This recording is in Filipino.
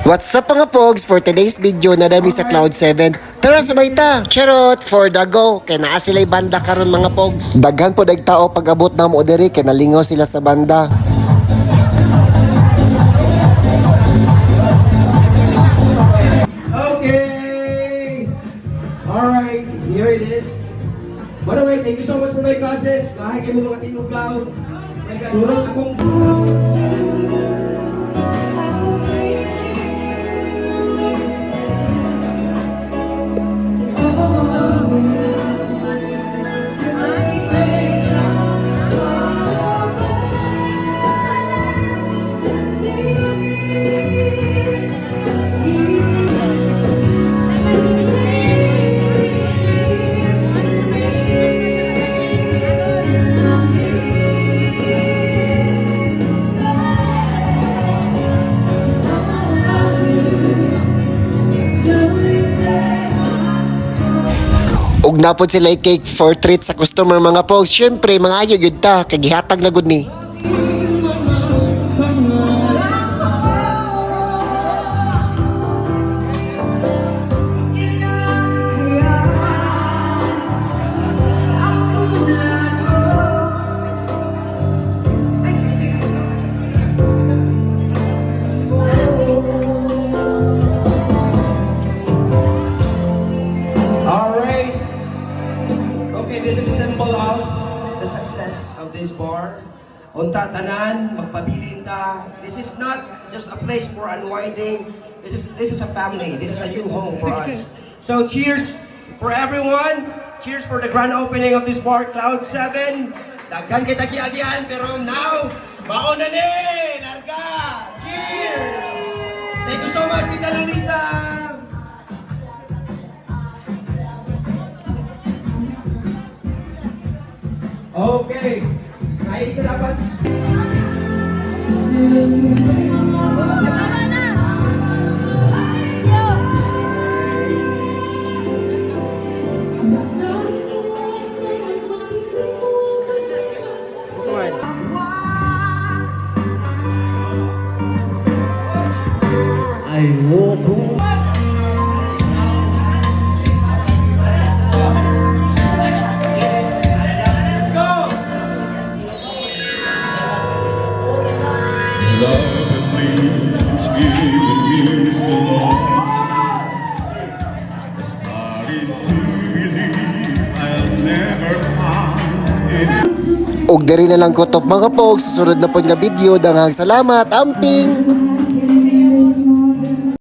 What's up mga pogs? For today's video na dami sa Cloud 7. Tara sabay ta, charot for the go. Kaya naa sila'y banda karon mga pogs. Daghan po tao pag abot na mo diri kay nalingaw sila sa banda. Okay! Alright, here it is. By the way, thank you so much for my cousins. Kahit kayo mga tinugaw. May kadurot akong... Ug napod sila i-cake for treat sa customer mga pogs. Syempre mga ayo gyud ta kay gihatag na gud ni. Okay, this is a symbol of the success of this bar. Unta tanan, magpabilin ta. This is not just a place for unwinding. This is a family. This is a new home for us. So cheers for everyone. Cheers for the grand opening of this bar, Cloud 7. Daghan kita giagian pero now, mauna ni! Larga! Cheers! Thank you so much, Tita Lolita! Okay. Kaya isa dapat. Ayoko. Ug diri na lang ko top mga pogs. Susunod na pod nga video. Danghang salamat. Amping.